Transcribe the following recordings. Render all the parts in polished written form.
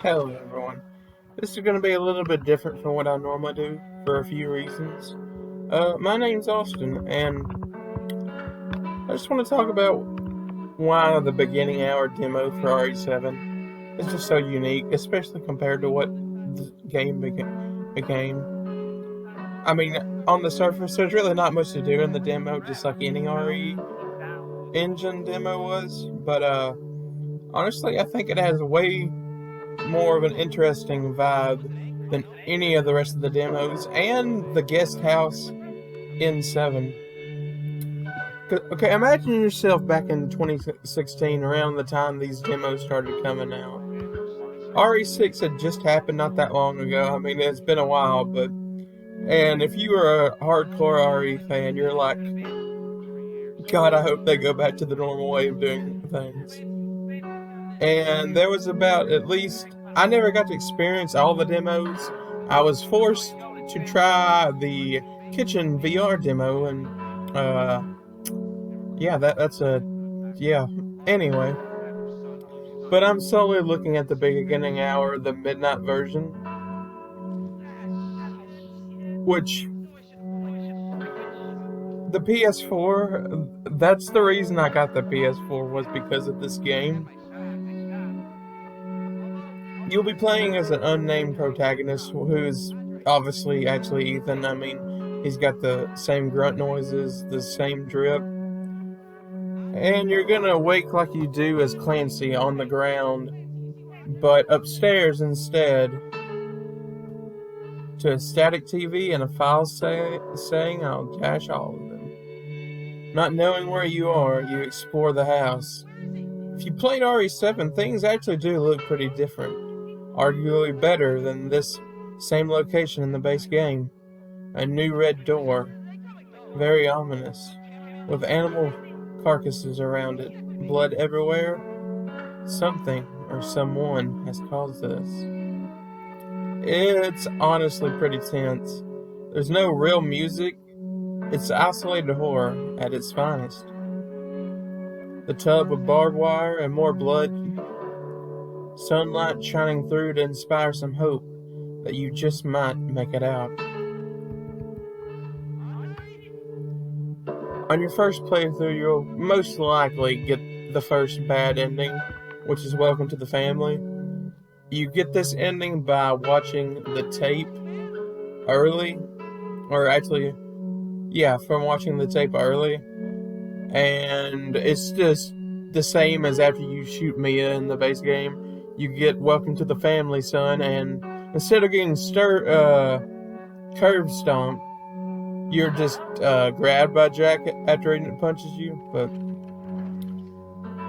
Hello, everyone. This is going to be a little bit different from what I normally do for a few reasons. My name's Austin, and I just want to talk about why the beginning hour demo for RE7 is just so unique, especially compared to what the game became. I mean, on the surface, there's really not much to do in the demo, just like any RE engine demo was, but honestly, I think it has way more of an interesting vibe than any of the rest of the demos, and the guest house in 7. Okay, imagine yourself back in 2016, around the time these demos started coming out. RE6 had just happened not that long ago. I mean, it's been a while, but. And if you were a hardcore RE fan, you're like, God, I hope they go back to the normal way of doing things. And there was about at least. I never got to experience all the demos. I was forced to try the kitchen VR demo, and yeah, that's a yeah. Anyway, but I'm slowly looking at the beginning hour, the midnight version, which the PS4. That's the reason I got the PS4 was because of this game. You'll be playing as an unnamed protagonist who's obviously actually Ethan. I mean, he's got the same grunt noises, the same drip. And you're gonna wake like you do as Clancy on the ground, but upstairs instead to a static TV and a file saying I'll dash all of them. Not knowing where you are, you explore the house. If you played RE7, things actually do look pretty different. Arguably better than this same location in the base game. A new red door, very ominous, with animal carcasses around it, blood everywhere. Something or someone has caused this. It's honestly pretty tense. There's no real music. It's isolated horror at its finest. The tub with barbed wire and more blood. Sunlight shining through to inspire some hope that you just might make it out. On your first playthrough, you'll most likely get the first bad ending, which is Welcome to the Family. You get this ending by watching the tape early, or actually, yeah, from watching the tape early, and it's just the same as after you shoot Mia in the base game. You get Welcome to the Family, son, and instead of getting curb stomped, you're just grabbed by Jack after he punches you. But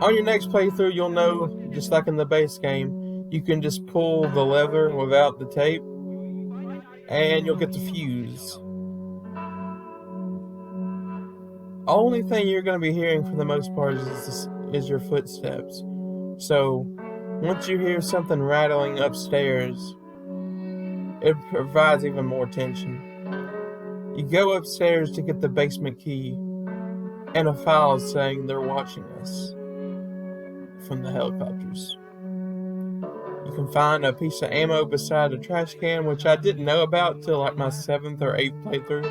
on your next playthrough, you'll know, just like in the base game, you can just pull the lever without the tape, and you'll get the fuse. Only thing you're going to be hearing for the most part is your footsteps. So once you hear something rattling upstairs, it provides even more tension. You go upstairs to get the basement key and a file saying they're watching us from the helicopters. You can find a piece of ammo beside a trash can, which I didn't know about till like my 7th or 8th playthrough.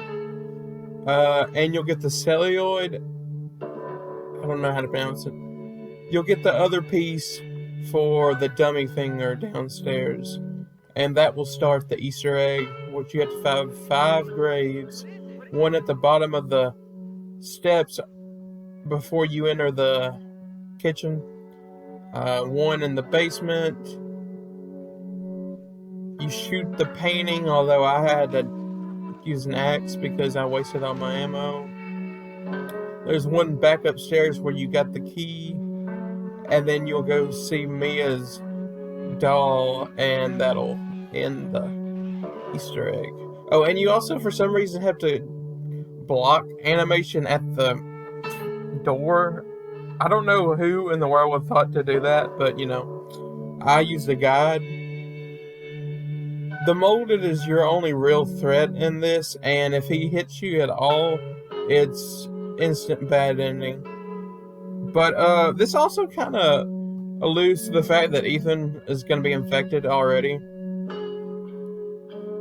And you'll get the celluloid. I don't know how to pronounce it. You'll get the other piece for the dummy finger downstairs, and that will start the Easter egg, which you have to find 5 graves, one at the bottom of the steps before you enter the kitchen, one in the basement. You shoot the painting, although I had to use an axe because I wasted all my ammo. There's one back upstairs where you got the key, and then you'll go see Mia's doll, and that'll end the Easter egg. Oh, and you also, for some reason, have to block animation at the door. I don't know who in the world would thought to do that, but, I used a guide. The molded is your only real threat in this, and if he hits you at all, it's instant bad ending. But this also kind of alludes to the fact that Ethan is going to be infected already.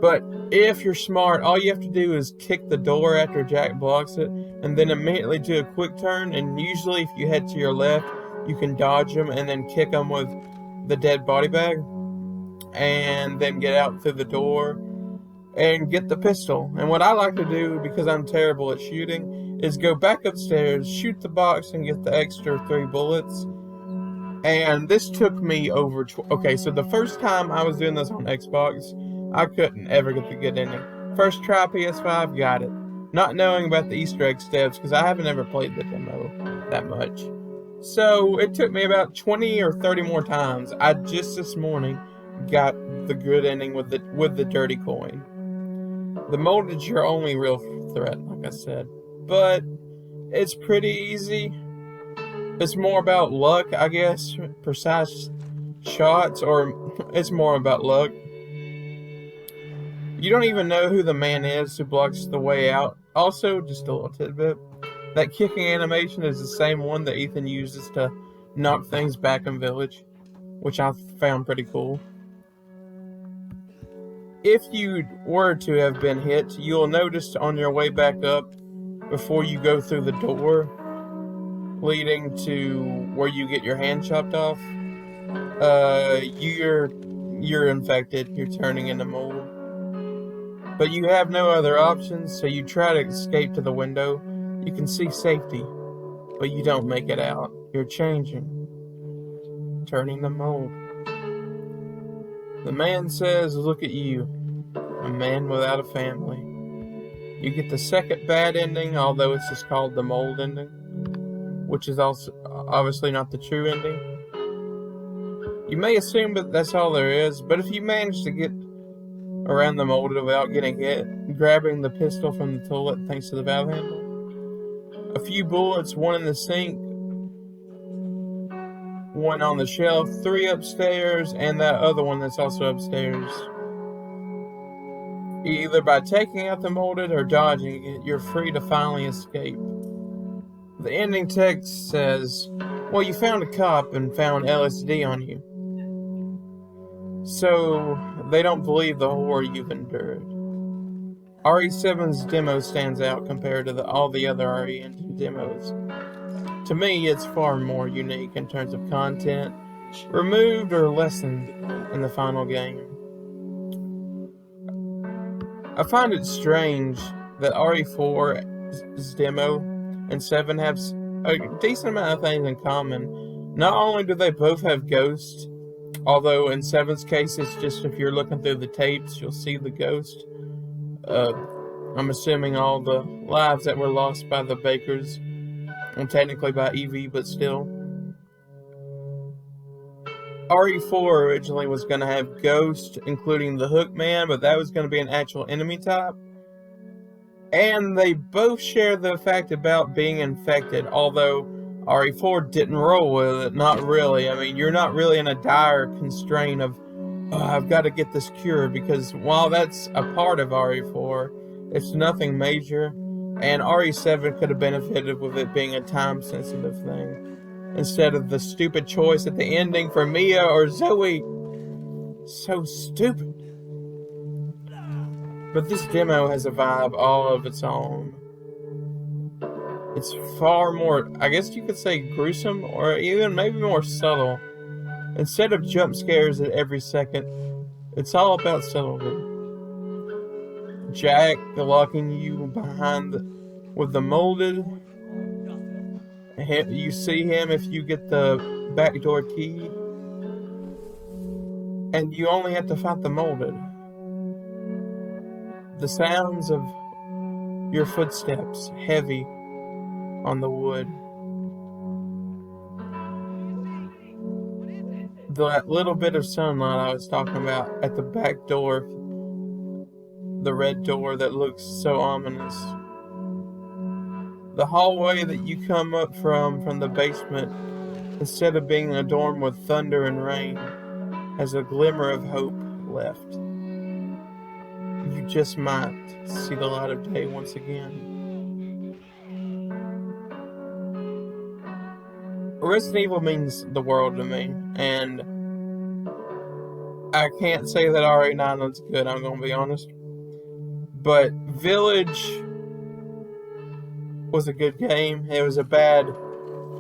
But if you're smart, all you have to do is kick the door after Jack blocks it, and then immediately do a quick turn, and usually if you head to your left, you can dodge him and then kick him with the dead body bag, and then get out through the door and get the pistol. And what I like to do, because I'm terrible at shooting, is go back upstairs, shoot the box, and get the extra 3 bullets. And this took me over... Okay, so the first time I was doing this on Xbox, I couldn't ever get the good ending. First try PS5, got it. Not knowing about the Easter egg steps, because I haven't ever played the demo that much. So it took me about 20 or 30 more times. I just this morning got the good ending with the dirty coin. The molded's your only real threat, like I said. But it's pretty easy. It's more about luck, I guess. Precise shots, or it's more about luck. You don't even know who the man is who blocks the way out. Also, just a little tidbit, that kicking animation is the same one that Ethan uses to knock things back in Village, which I found pretty cool. If you were to have been hit, you'll notice on your way back up, before you go through the door leading to where you get your hand chopped off, you're infected. You're turning into mold. But you have no other options, so you try to escape to the window. You can see safety, but you don't make it out. You're changing, turning to mold. The man says, "Look at you, a man without a family." You get the second bad ending, although it's just called the mold ending, which is also obviously not the true ending. You may assume that that's all there is, but if you manage to get around the mold without getting hit, grabbing the pistol from the toilet thanks to the valve handle, a few bullets, 1 in the sink, 1 on the shelf, 3 upstairs, and that other one that's also upstairs. Either by taking out the molded or dodging it, you're free to finally escape. The ending text says, "Well, you found a cop and found LSD on you." So, they don't believe the horror you've endured. RE7's demo stands out compared to all the other RE Engine demos. To me, it's far more unique in terms of content, removed or lessened in the final game. I find it strange that RE4's demo and 7 have a decent amount of things in common. Not only do they both have ghosts, although in 7's case it's just if you're looking through the tapes you'll see the ghost. I'm assuming all the lives that were lost by the Bakers, and technically by EV, but still. RE4 originally was going to have Ghost, including the Hookman, but that was going to be an actual enemy type. And they both share the fact about being infected, although RE4 didn't roll with it, not really. I mean, you're not really in a dire constraint of, oh, I've got to get this cured, because while that's a part of RE4, it's nothing major, and RE7 could have benefited with it being a time-sensitive thing, instead of the stupid choice at the ending for Mia or Zoe. So stupid. But this demo has a vibe all of its own. It's far more, I guess you could say, gruesome, or even maybe more subtle. Instead of jump scares at every second, it's all about subtlety. Jack locking you behind with the molded. You see him if you get the backdoor key, and you only have to fight the molded. The sounds of your footsteps heavy on the wood. That little bit of sunlight I was talking about at the back door, the red door that looks so ominous. The hallway that you come up from the basement, instead of being adorned with thunder and rain, has a glimmer of hope left. You just might see the light of day once again. Resident Evil means the world to me, and I can't say that RE9 was good, I'm gonna be honest. But Village was a good game. It was a bad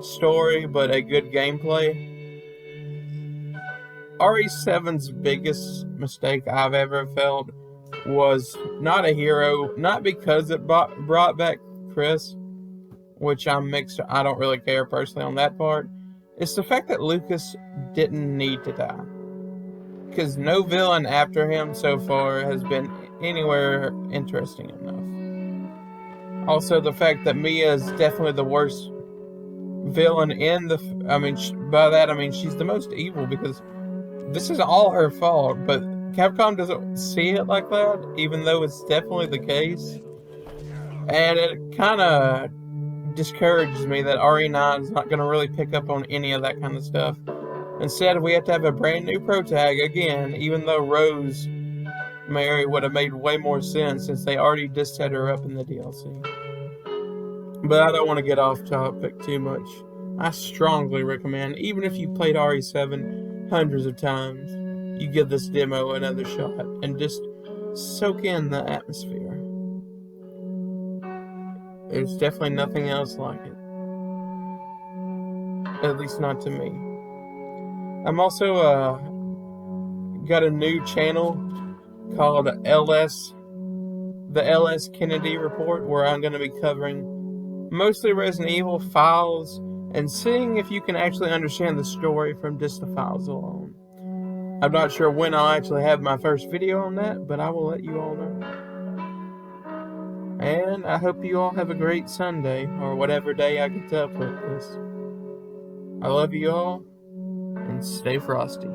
story, but a good gameplay. RE7's biggest mistake I've ever felt was not a hero, not because it brought back Chris, which I'm mixed. I don't really care personally on that part. It's the fact that Lucas didn't need to die. Because no villain after him so far has been anywhere interesting enough. Also, the fact that Mia is definitely the worst villain in the. By that I mean she's the most evil because this is all her fault, but Capcom doesn't see it like that, even though it's definitely the case. And it kind of discourages me that RE9 is not going to really pick up on any of that kind of stuff. Instead, we have to have a brand new pro tag again, even though Rose Mary would have made way more sense since they already just set her up in the DLC. But I don't want to get off topic too much. I strongly recommend, even if you played RE7 hundreds of times, you give this demo another shot and just soak in the atmosphere. There's definitely nothing else like it. At least not to me. I'm also got a new channel called the LS Kennedy Report, where I'm going to be covering mostly Resident Evil files and seeing if you can actually understand the story from just the files alone. I'm not sure when I'll actually have my first video on that, but I will let you all know. And I hope you all have a great Sunday, or whatever day I get to upload this. I love you all, and stay frosty.